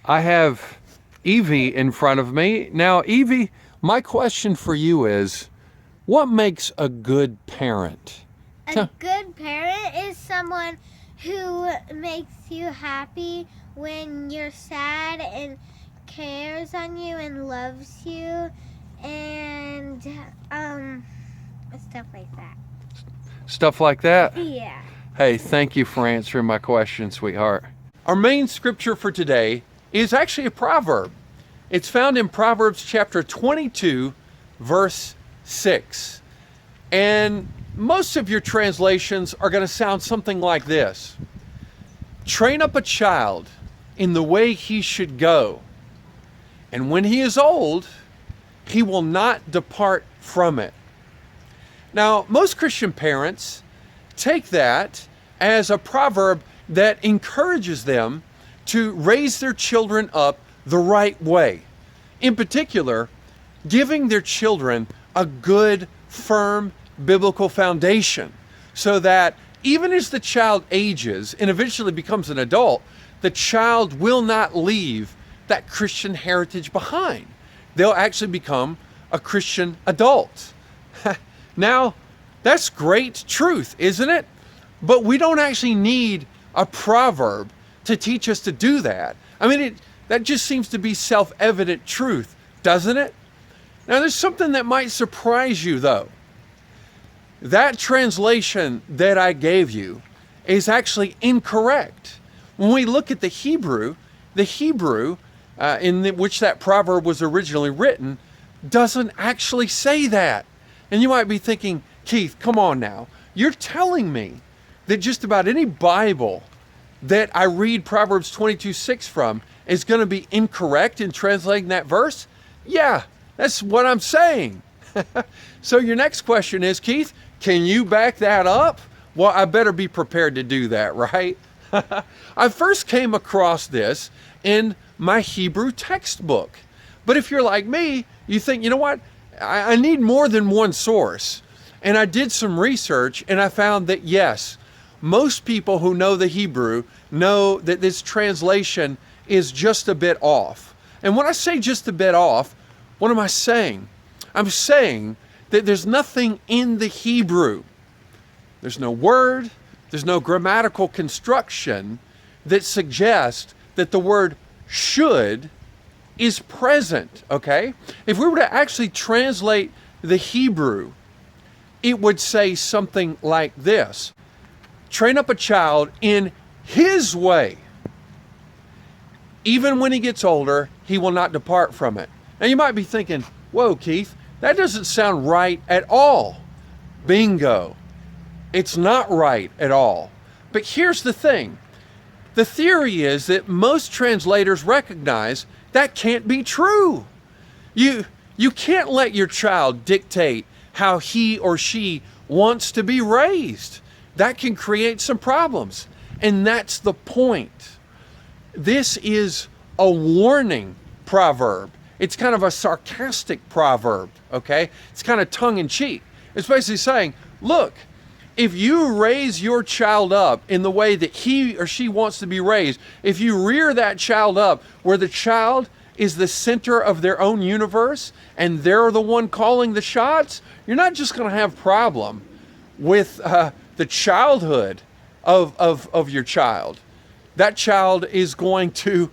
I have Evie in front of me. Now, Evie, my question for you is, what makes a good parent? A good parent is someone who makes you happy when you're sad and cares on you and loves you and stuff like that. Stuff like that? Yeah. Hey, thank you for answering my question, sweetheart. Our main scripture for today is actually a proverb. It's found in Proverbs chapter 22, verse 6. And most of your translations are going to sound something like this. Train up a child in the way he should go, and when he is old, he will not depart from it. Now, most Christian parents take that as a proverb that encourages them to raise their children up the right way. In particular, giving their children a good, firm, biblical foundation so that even as the child ages and eventually becomes an adult, the child will not leave that Christian heritage behind. They'll actually become a Christian adult. Now, that's great truth, isn't it? But we don't actually need a proverb to teach us to do that. I mean, that just seems to be self-evident truth, doesn't it? Now, there's something that might surprise you, though. That translation that I gave you is actually incorrect. When we look at the Hebrew in which that proverb was originally written doesn't actually say that. And you might be thinking, Keith, come on now. You're telling me that just about any Bible that I read Proverbs 22:6 from is going to be incorrect in translating that verse? Yeah, that's what I'm saying. So your next question is, Keith, can you back that up? Well, I better be prepared to do that, right? I first came across this in my Hebrew textbook. But if you're like me, you think, you know what? I need more than one source. And I did some research and I found that yes, most people who know the Hebrew know that this translation is just a bit off. And when I say just a bit off, what am I saying? I'm saying that there's nothing in the Hebrew. There's no word, there's no grammatical construction that suggests that the word should is present, okay? If we were to actually translate the Hebrew, it would say something like this. Train up a child in his way. Even when he gets older, he will not depart from it. Now you might be thinking, whoa, Keith, that doesn't sound right at all. Bingo. It's not right at all. But here's the thing. The theory is that most translators recognize that can't be true. You can't let your child dictate how he or she wants to be raised. That can create some problems. And that's the point. This is a warning proverb. It's kind of a sarcastic proverb, okay? It's kind of tongue-in-cheek. It's basically saying, look, if you raise your child up in the way that he or she wants to be raised, if you rear that child up where the child is the center of their own universe and they're the one calling the shots, you're not just going to have problem with the childhood of your child. That child is going to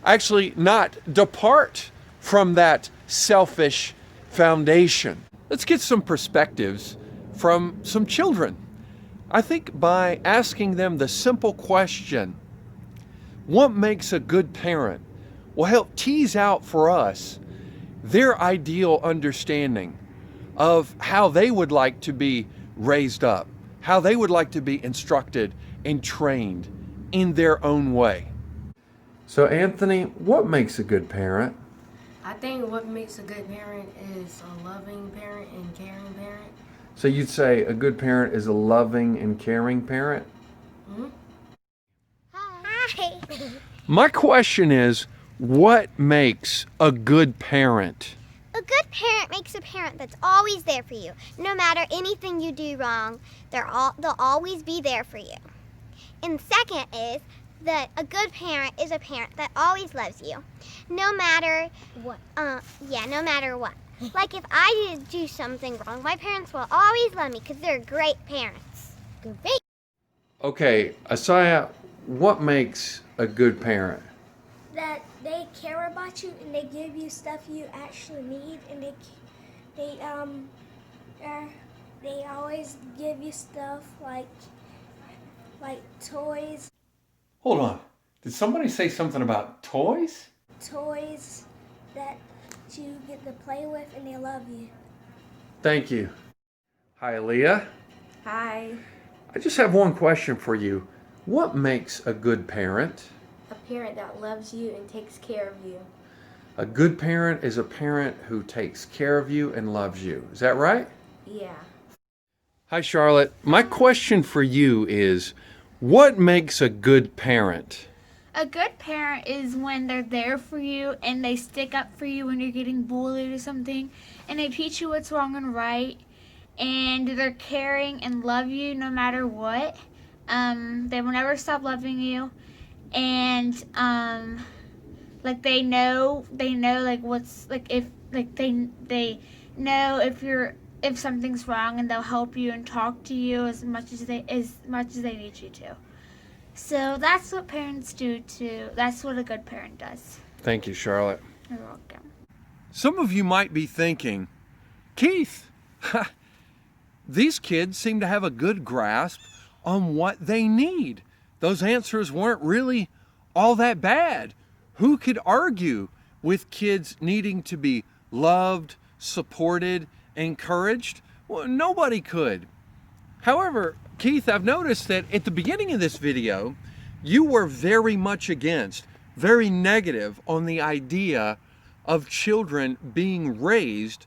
actually not depart from that selfish foundation. Let's get some perspectives from some children. I think by asking them the simple question, what makes a good parent, will help tease out for us their ideal understanding of how they would like to be raised up, how they would like to be instructed and trained in their own way. So Anthony, what makes a good parent? I think what makes a good parent is a loving parent and caring parent. So you'd say a good parent is a loving and caring parent? Mm-hmm. Hi. My question is, what makes a good parent? A good parent makes a parent that's always there for you. No matter anything you do wrong, they'll always be there for you. And second is, that a good parent is a parent that always loves you, no matter What? no matter what. Like if I did do something wrong, my parents will always love me because they're great parents. Great. Okay, Asaya, what makes a good parent? That they care about you and they give you stuff you actually need, and they always give you stuff like toys Hold on. Did somebody say something about toys? that you get to play with, and they love you. Thank you. Hi, Leah. Hi. I just have one question for you. What makes a good parent? A parent that loves you and takes care of you. A good parent is a parent who takes care of you and loves you. Is that right? Yeah. Hi, Charlotte. My question for you is, what makes a good parent? A good parent is when they're there for you and they stick up for you when you're getting bullied or something, and they teach you what's wrong and right, and they're caring and love you no matter what. They will never stop loving you, and like they know like what's like if like they know if something's wrong, and they'll help you and talk to you as much as they need you to. So that's what parents do too. That's what a good parent does. Thank you, Charlotte. You're welcome. Some of you might be thinking, Keith, these kids seem to have a good grasp on what they need. Those answers weren't really all that bad. Who could argue with kids needing to be loved, supported, encouraged? Well, nobody could. However, Keith, I've noticed that at the beginning of this video, you were very much against, very negative on the idea of children being raised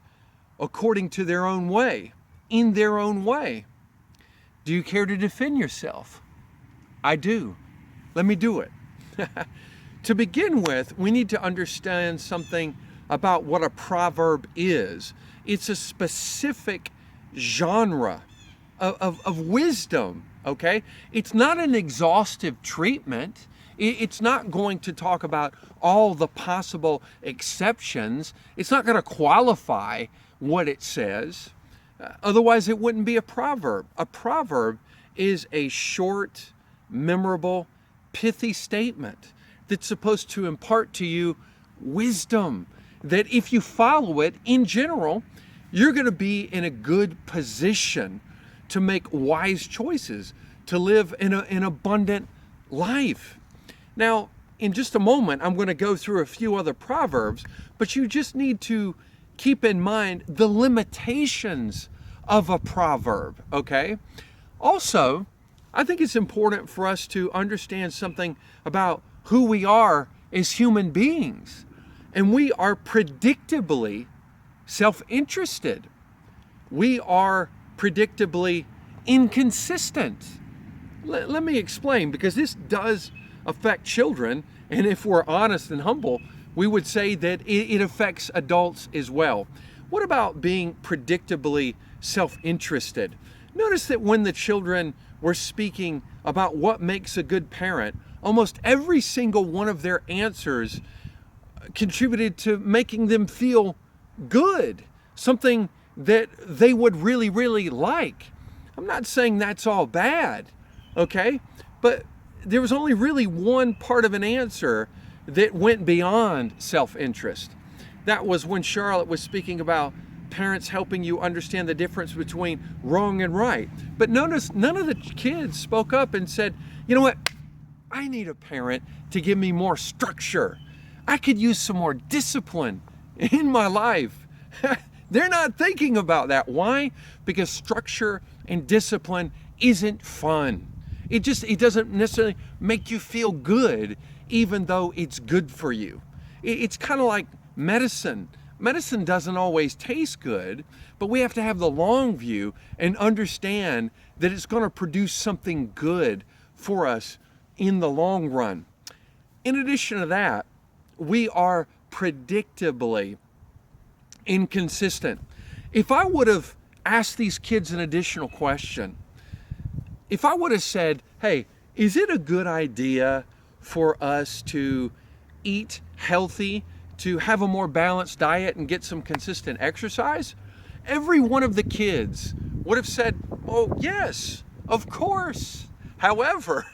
according to their own way, in their own way. Do you care to defend yourself? I do. Let me do it. To begin with, we need to understand something about what a proverb is. It's a specific genre of wisdom, okay? It's not an exhaustive treatment. It's not going to talk about all the possible exceptions. It's not going to qualify what it says. Otherwise, it wouldn't be a proverb. A proverb is a short, memorable, pithy statement that's supposed to impart to you wisdom, that if you follow it, in general, you're going to be in a good position to make wise choices, to live in an abundant life. Now, in just a moment, I'm going to go through a few other proverbs, but you just need to keep in mind the limitations of a proverb, okay? Also, I think it's important for us to understand something about who we are as human beings. And we are predictably self-interested. We are predictably inconsistent. Let me explain, because this does affect children, and if we're honest and humble, we would say that it affects adults as well. What about being predictably self-interested? Notice that when the children were speaking about what makes a good parent, almost every single one of their answers contributed to making them feel good, something that they would really, really like. I'm not saying that's all bad, okay? But there was only really one part of an answer that went beyond self-interest. That was when Charlotte was speaking about parents helping you understand the difference between wrong and right. But notice none of the kids spoke up and said, you know what? I need a parent to give me more structure. I could use some more discipline in my life. They're not thinking about that. Why? Because structure and discipline isn't fun. It doesn't necessarily make you feel good, even though it's good for you. It's kind of like medicine. Medicine doesn't always taste good, but we have to have the long view and understand that it's going to produce something good for us in the long run. In addition to that, we are predictably inconsistent. If I would have asked these kids an additional question, if I would have said, hey, is it a good idea for us to eat healthy, to have a more balanced diet and get some consistent exercise, every one of the kids would have said, oh, yes, of course. However,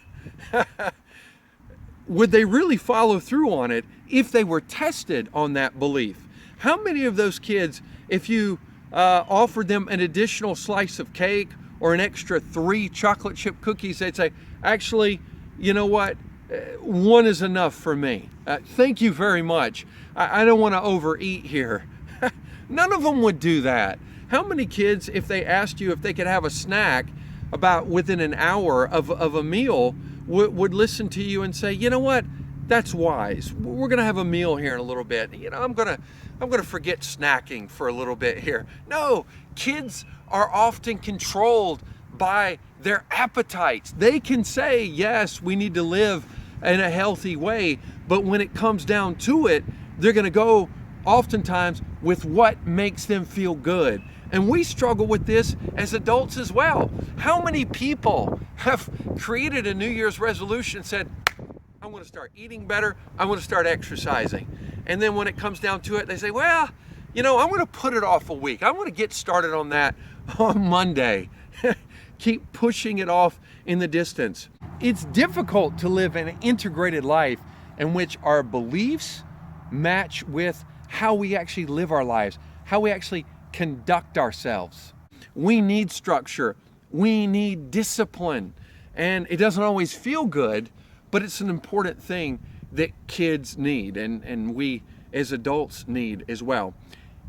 would they really follow through on it if they were tested on that belief? How many of those kids, if you offered them an additional slice of cake or an extra 3 chocolate chip cookies, they'd say, actually, you know what? 1 is enough for me. Thank you very much. I don't want to overeat here. None of them would do that. How many kids, if they asked you if they could have a snack about within an hour of a meal, would listen to you and say, you know what? That's wise. We're going to have a meal here in a little bit. You know, I'm going to forget snacking for a little bit here. No, kids are often controlled by their appetites. They can say, yes, we need to live in a healthy way, but when it comes down to it, they're going to go oftentimes with what makes them feel good. And we struggle with this as adults as well. How many people have created a New Year's resolution and said, I want to start eating better, I want to start exercising. And then when it comes down to it, they say, well, you know, I'm going to put it off a week. I want to get started on that on Monday. Keep pushing it off in the distance. It's difficult to live an integrated life in which our beliefs match with how we actually live our lives, how we actually conduct ourselves. We need structure. We need discipline. And it doesn't always feel good, but it's an important thing that kids need and we as adults need as well.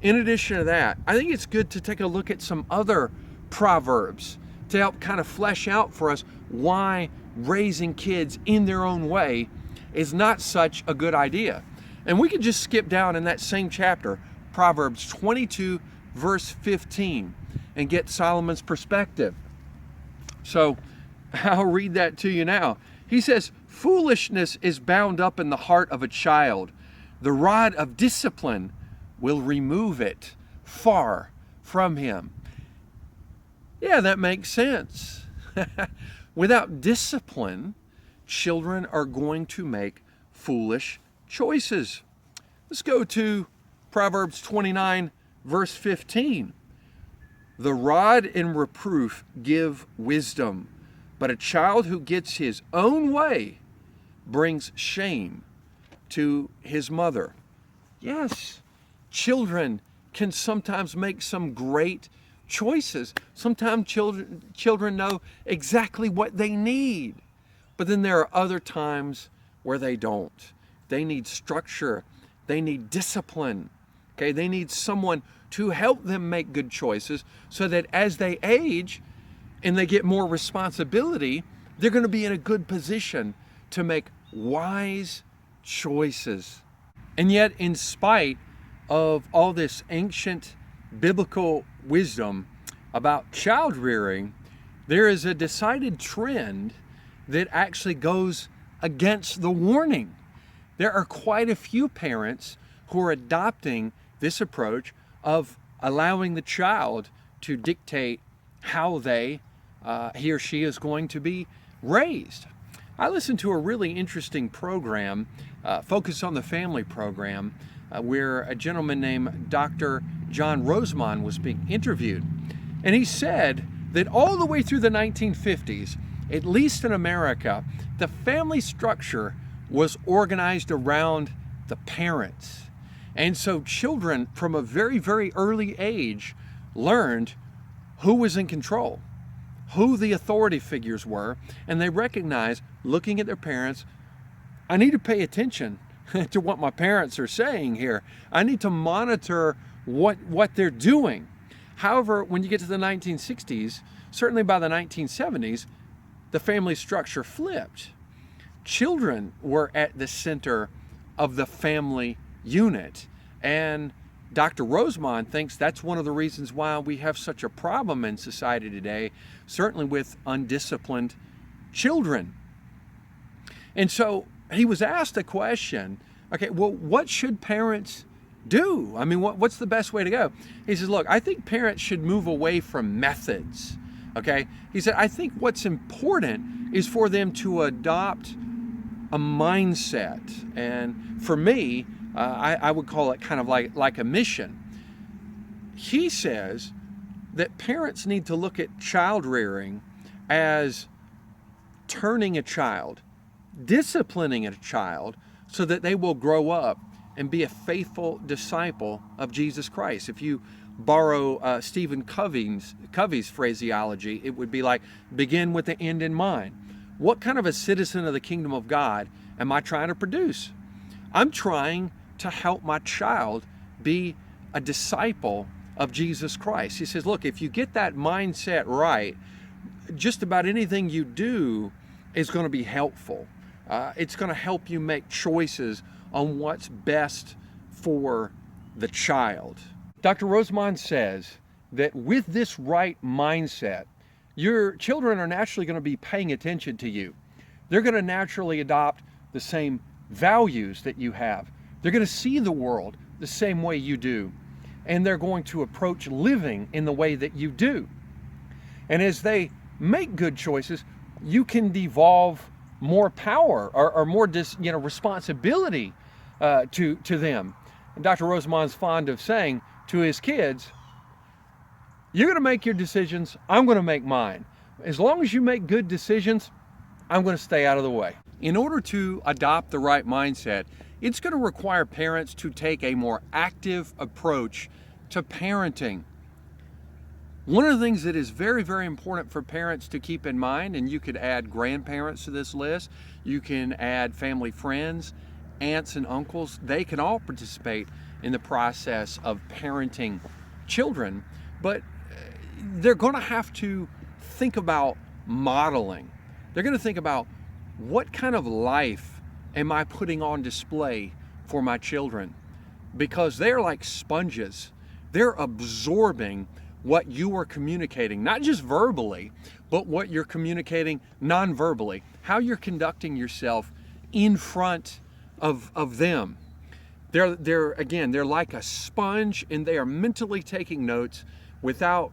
In addition to that, I think it's good to take a look at some other proverbs to help kind of flesh out for us why raising kids in their own way is not such a good idea. And we could just skip down in that same chapter, Proverbs 22, verse 15, and get Solomon's perspective. So I'll read that to you now. He says, foolishness is bound up in the heart of a child. The rod of discipline will remove it far from him. Yeah, that makes sense. Without discipline, children are going to make foolish choices. Let's go to Proverbs 29, verse 15. The rod and reproof give wisdom, but a child who gets his own way brings shame to his mother. Yes, children can sometimes make some great choices. Sometimes children know exactly what they need, but then there are other times where they don't. They need structure. They need discipline. Okay, they need someone to help them make good choices so that as they age and they get more responsibility, they're going to be in a good position to make wise choices. And yet, in spite of all this ancient biblical wisdom about child rearing, there is a decided trend that actually goes against the warning. There are quite a few parents who are adopting this approach of allowing the child to dictate how he or she is going to be raised. I listened to a really interesting program, Focus on the Family program, where a gentleman named Dr. John Rosemond was being interviewed. And he said that all the way through the 1950s, at least in America, the family structure was organized around the parents. And so children from a very, very early age learned who was in control, who the authority figures were, and they recognized, looking at their parents, I need to pay attention to what my parents are saying here. I need to monitor what they're doing. However, when you get to the 1960s, certainly by the 1970s, the family structure flipped. Children were at the center of the family unit. And Dr. Rosemond thinks that's one of the reasons why we have such a problem in society today, certainly with undisciplined children. And so he was asked a question, okay, well, what should parents do? I mean, what's the best way to go? He says, look, I think parents should move away from methods, okay? He said, I think what's important is for them to adopt a mindset. And for me, I would call it kind of like a mission. He says that parents need to look at child rearing as turning a child, disciplining a child so that they will grow up and be a faithful disciple of Jesus Christ. If you borrow Stephen Covey's phraseology, it would be like, begin with the end in mind. What kind of a citizen of the kingdom of God am I trying to produce? I'm trying to help my child be a disciple of Jesus Christ. He says, look, if you get that mindset right, just about anything you do is going to be helpful. It's going to help you make choices on what's best for the child. Dr. Rosemond says that with this right mindset, your children are naturally going to be paying attention to you. They're going to naturally adopt the same values that you have. They're going to see the world the same way you do. And they're going to approach living in the way that you do. And as they make good choices, you can devolve more power or more responsibility to them. And Dr. Rosemond's fond of saying to his kids, you're going to make your decisions, I'm going to make mine. As long as you make good decisions, I'm going to stay out of the way. In order to adopt the right mindset, it's going to require parents to take a more active approach to parenting. One of the things that is very, very important for parents to keep in mind, and you could add grandparents to this list, you can add family friends, aunts and uncles, they can all participate in the process of parenting children, but they're going to have to think about modeling. They're going to think about what kind of life am I putting on display for my children? Because they're like sponges. They're absorbing what you are communicating, not just verbally, but what you're communicating non-verbally, how you're conducting yourself in front of them. They're like a sponge, and they are mentally taking notes without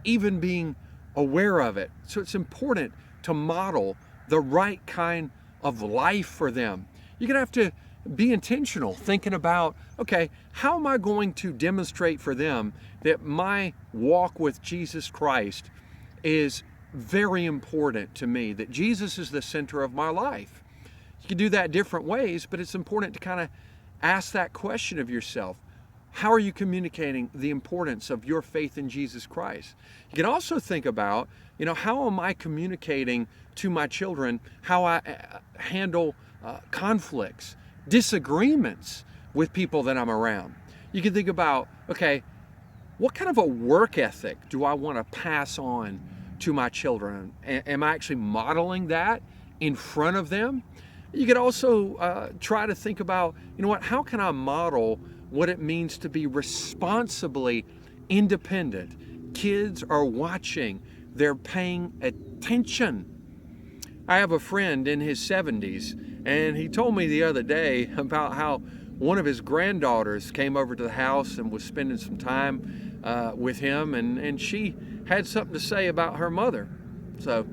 even being aware of it. So it's important to model the right kind of life for them. You're going to have to be intentional, thinking about, okay, how am I going to demonstrate for them that my walk with Jesus Christ is very important to me, that Jesus is the center of my life. You can do that different ways, but it's important to kind of ask that question of yourself. How are you communicating the importance of your faith in Jesus Christ? You can also think about, how am I communicating to my children how I handle conflicts, disagreements with people that I'm around. You can think about, okay, what kind of a work ethic do I want to pass on to my children? Am I actually modeling that in front of them? You could also try to think about, how can I model what it means to be responsibly independent? Kids are watching, they're paying attention. I have a friend in his 70s, and he told me the other day about how one of his granddaughters came over to the house and was spending some time with him, and she had something to say about her mother. So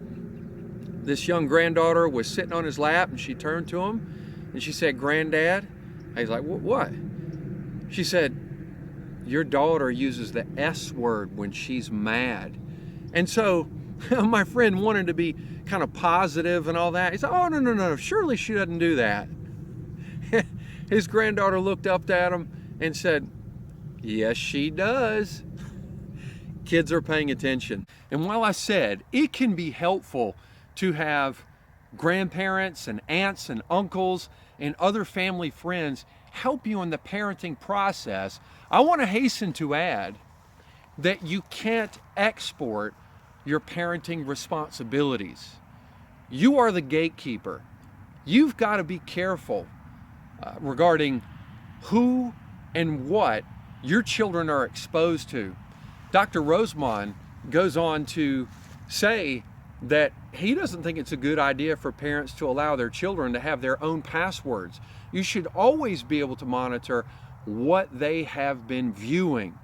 this young granddaughter was sitting on his lap, and she turned to him and she said, "Granddad." He's like, "What?" She said, "Your daughter uses the S word when she's mad." And so my friend wanted to be kind of positive and all that. He said, "Oh, no, surely she doesn't do that." His granddaughter looked up at him and said, "Yes, she does." Kids are paying attention. And while I said it can be helpful to have grandparents and aunts and uncles and other family friends help you in the parenting process, I want to hasten to add that you can't export your parenting responsibilities. You are the gatekeeper. You've got to be careful regarding who and what your children are exposed to. Dr. Rosemond goes on to say that he doesn't think it's a good idea for parents to allow their children to have their own passwords. You should always be able to monitor what they have been viewing.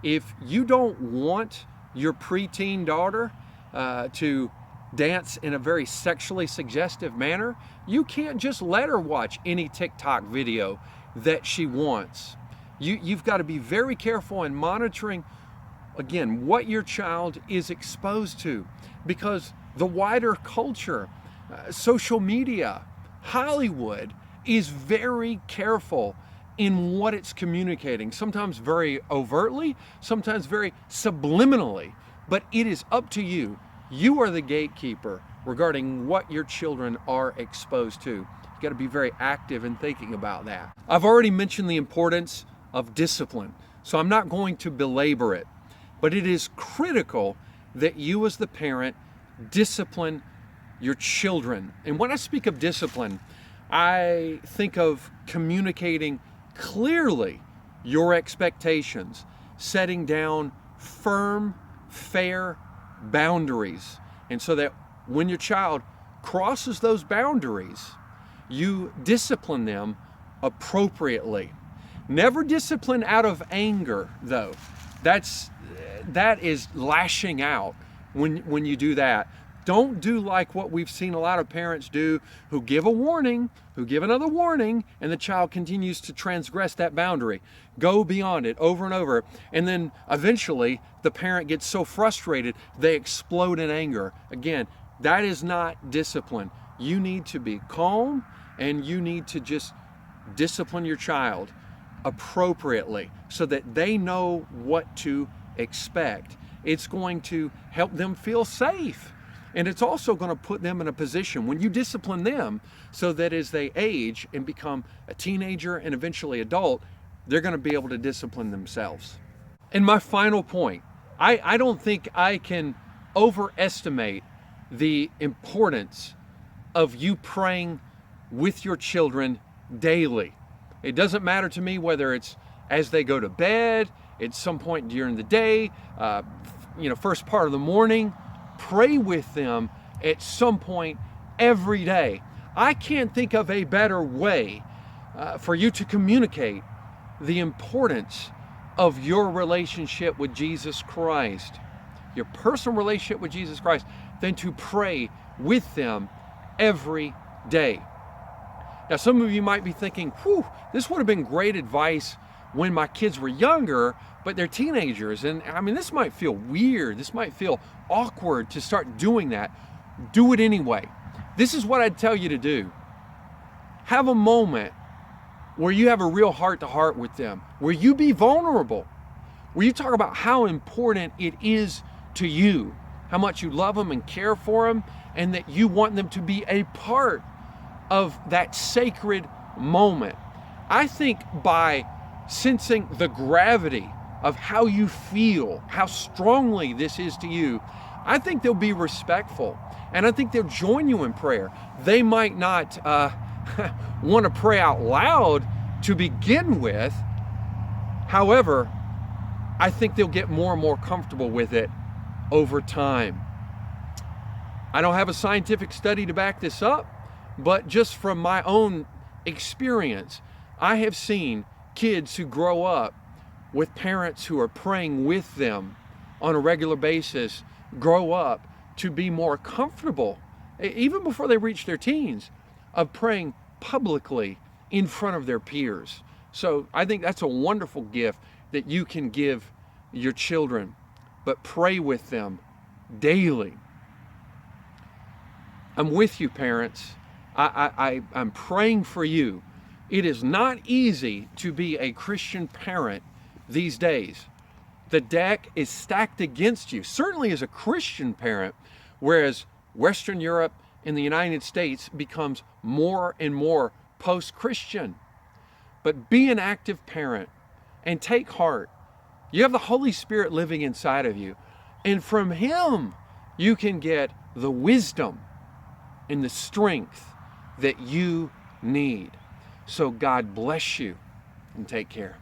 If you don't want your preteen daughter to dance in a very sexually suggestive manner, you can't just let her watch any TikTok video that she wants. You've got to be very careful in monitoring, again, what your child is exposed to, because the wider culture, social media, Hollywood is very careful in what it's communicating, sometimes very overtly, sometimes very subliminally, but it is up to you. You are the gatekeeper regarding what your children are exposed to. You got to be very active in thinking about that. I've already mentioned the importance of discipline, so I'm not going to belabor it, but it is critical that you as the parent discipline your children. And when I speak of discipline, I think of communicating clearly your expectations, setting down firm, fair boundaries, and so that when your child crosses those boundaries, you discipline them appropriately. Never discipline out of anger, though. That is lashing out when you do that. Don't do like what we've seen a lot of parents do, who give a warning, who give another warning, and the child continues to transgress that boundary. Go beyond it over and over. And then eventually the parent gets so frustrated, they explode in anger. Again, that is not discipline. You need to be calm, and you need to just discipline your child appropriately so that they know what to expect. It's going to help them feel safe. And it's also going to put them in a position when you discipline them so that as they age and become a teenager and eventually adult, they're going to be able to discipline themselves. And my final point, I don't think I can overestimate the importance of you praying with your children daily. It doesn't matter to me whether it's as they go to bed, at some point during the day, first part of the morning. Pray with them at some point every day. I can't think of a better way for you to communicate the importance of your relationship with Jesus Christ, your personal relationship with Jesus Christ, than to pray with them every day. Now, some of you might be thinking, this would have been great advice when my kids were younger, but they're teenagers. And I mean, this might feel weird. This might feel awkward to start doing that. Do it anyway. This is what I'd tell you to do. Have a moment where you have a real heart-to-heart with them, where you be vulnerable, where you talk about how important it is to you, how much you love them and care for them, and that you want them to be a part of that sacred moment. I think by sensing the gravity of how you feel, how strongly this is to you, I think they'll be respectful, and I think they'll join you in prayer. They might not want to pray out loud to begin with. However, I think they'll get more and more comfortable with it over time. I don't have a scientific study to back this up, but just from my own experience, I have seen kids who grow up with parents who are praying with them on a regular basis grow up to be more comfortable, even before they reach their teens, of praying publicly in front of their peers. So I think that's a wonderful gift that you can give your children, but pray with them daily. I'm with you, parents. I'm praying for you. It is not easy to be a Christian parent these days. The deck is stacked against you, certainly as a Christian parent, whereas Western Europe and the United States becomes more and more post-Christian. But be an active parent and take heart. You have the Holy Spirit living inside of you, and from Him you can get the wisdom and the strength that you need. So God bless you, and take care.